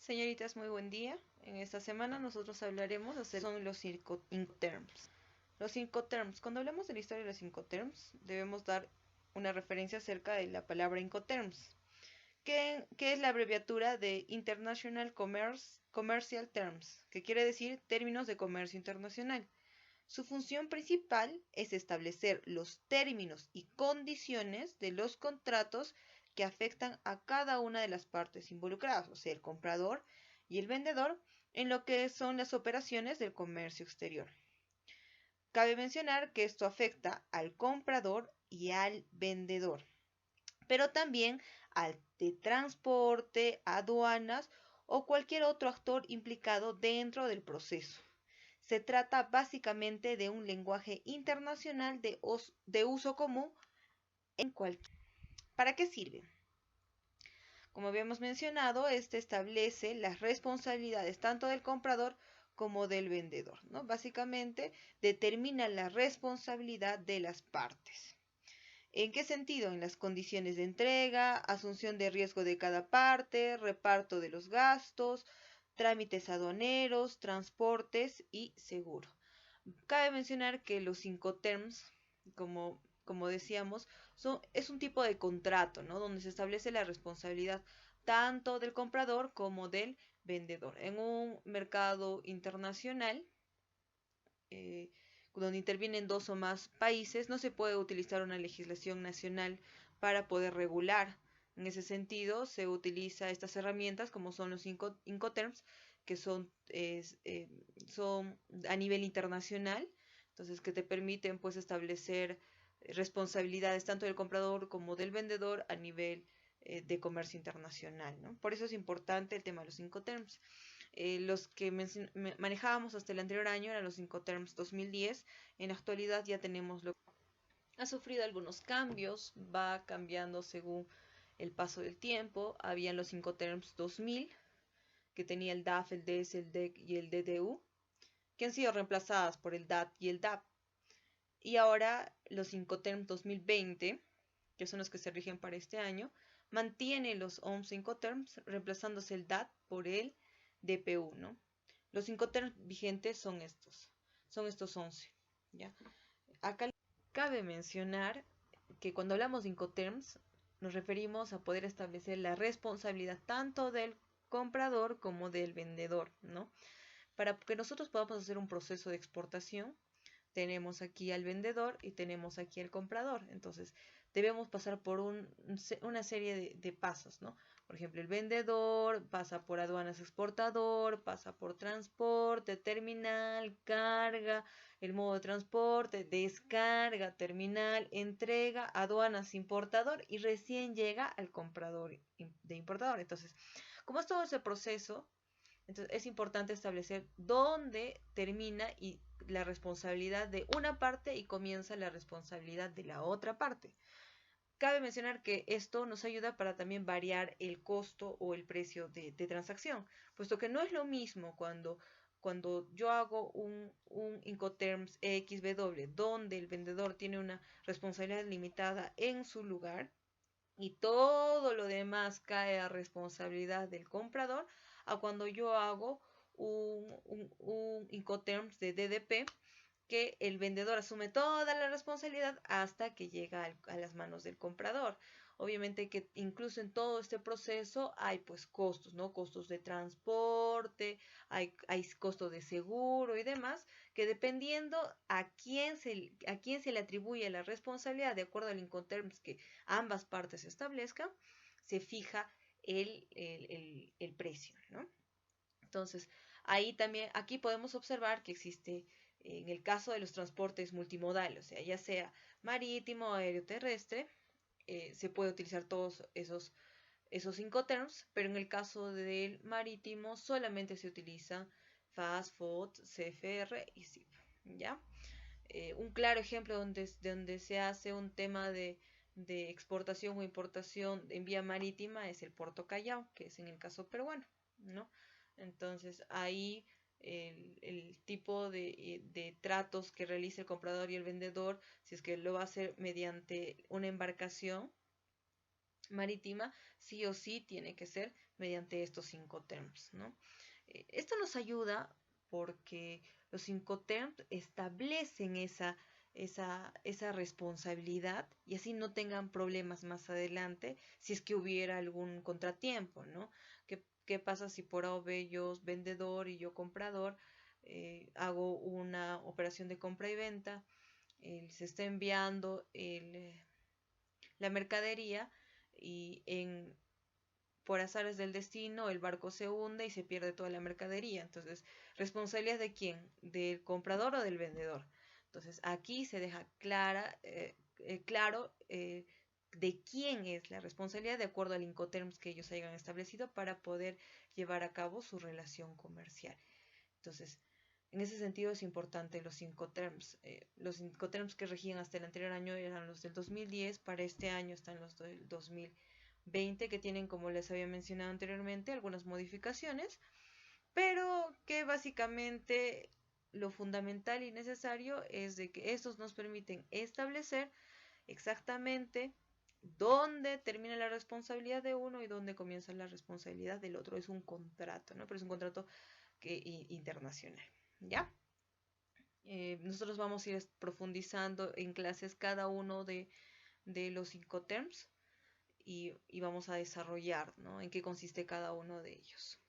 Señoritas, muy buen día. En esta semana nosotros hablaremos acerca de los Incoterms. Los Incoterms, cuando hablamos de la historia de los Incoterms, debemos dar una referencia acerca de la palabra Incoterms, que es la abreviatura de International Commercial Terms, que quiere decir términos de comercio internacional. Su función principal es establecer los términos y condiciones de los contratos que afectan a cada una de las partes involucradas, o sea, el comprador y el vendedor, en lo que son las operaciones del comercio exterior. Cabe mencionar que esto afecta al comprador y al vendedor, pero también al de transporte, aduanas o cualquier otro actor implicado dentro del proceso. Se trata básicamente de un lenguaje internacional de uso común en cualquier. ¿Para qué sirve? Como habíamos mencionado, este establece las responsabilidades tanto del comprador como del vendedor, ¿no? Básicamente determina la responsabilidad de las partes. ¿En qué sentido? En las condiciones de entrega, asunción de riesgo de cada parte, reparto de los gastos, trámites aduaneros, transportes y seguro. Cabe mencionar que los Incoterms, como decíamos, es un tipo de contrato, ¿no? Donde se establece la responsabilidad tanto del comprador como del vendedor. En un mercado internacional, eh, donde intervienen dos o más países, no se puede utilizar una legislación nacional para poder regular. En ese sentido, se utiliza estas herramientas como son los Incoterms, que son a nivel internacional, entonces que te permiten pues establecer responsabilidades tanto del comprador como del vendedor a nivel de comercio internacional, ¿no? Por eso es importante el tema de los Incoterms. Los que manejábamos hasta el anterior año eran los Incoterms 2010. En la actualidad ya tenemos lo ha sufrido algunos cambios, va cambiando según el paso del tiempo. Habían los Incoterms 2000, que tenía el DAF, el DS, el DEC y el DDU, que han sido reemplazadas por el DAT y el DAP. Y ahora los Incoterms 2020, que son los que se rigen para este año, mantiene los 11 Incoterms, reemplazándose el DAT por el DPU, ¿no? Los Incoterms vigentes son estos 11, ¿ya? Acá cabe mencionar que cuando hablamos de Incoterms nos referimos a poder establecer la responsabilidad tanto del comprador como del vendedor, ¿no? Para que nosotros podamos hacer un proceso de exportación, tenemos aquí al vendedor y tenemos aquí al comprador. Entonces, debemos pasar por una serie de pasos, ¿no? Por ejemplo, el vendedor pasa por aduanas exportador, pasa por transporte, terminal, carga, el modo de transporte, descarga, terminal, entrega, aduanas importador y recién llega al comprador de importador. Entonces, como es todo ese proceso, entonces es importante establecer dónde termina y la responsabilidad de una parte y comienza la responsabilidad de la otra parte. Cabe mencionar que esto nos ayuda para también variar el costo o el precio de transacción, puesto que no es lo mismo cuando yo hago un Incoterms XW, donde el vendedor tiene una responsabilidad limitada en su lugar, y todo lo demás cae a responsabilidad del comprador, a cuando yo hago un Incoterms de DDP, que el vendedor asume toda la responsabilidad hasta que llega a las manos del comprador. Obviamente que incluso en todo este proceso hay pues costos, ¿no? Costos de transporte, hay costos de seguro y demás, que dependiendo a quién se le atribuye la responsabilidad de acuerdo al Incoterms que ambas partes establezcan, se fija el precio, ¿no? Entonces, ahí también, aquí podemos observar que existe, en el caso de los transportes multimodales, o sea, ya sea marítimo, aéreo, terrestre, se puede utilizar todos esos Incoterms, pero en el caso del marítimo solamente se utiliza FAS, FOT, CFR y SIP, ¿ya? Un claro ejemplo donde se hace un tema de exportación o importación en vía marítima es el Puerto Callao, que es en el caso peruano, ¿no? Entonces ahí el tipo de tratos que realiza el comprador y el vendedor, si es que lo va a hacer mediante una embarcación marítima, sí o sí tiene que ser mediante estos Incoterms, ¿no? Esto nos ayuda porque los Incoterms establecen esa responsabilidad y así no tengan problemas más adelante si es que hubiera algún contratiempo, ¿no? ¿Qué pasa si por A o B yo vendedor y yo comprador hago una operación de compra y venta, se está enviando la mercadería y por azares del destino el barco se hunde y se pierde toda la mercadería? Entonces, ¿responsabilidad de quién? ¿Del comprador o del vendedor? Entonces, aquí se deja claro de quién es la responsabilidad de acuerdo al Incoterms que ellos hayan establecido para poder llevar a cabo su relación comercial. Entonces, en ese sentido es importante los Incoterms. Los Incoterms que regían hasta el anterior año eran los del 2010, para este año están los del 2020, que tienen, como les había mencionado anteriormente, algunas modificaciones, pero que básicamente lo fundamental y necesario es de que estos nos permiten establecer exactamente dónde termina la responsabilidad de uno y dónde comienza la responsabilidad del otro. Es un contrato, ¿no? Pero es un contrato internacional, ¿ya? Nosotros vamos a ir profundizando en clases cada uno de los Incoterms y vamos a desarrollar, ¿no?, en qué consiste cada uno de ellos.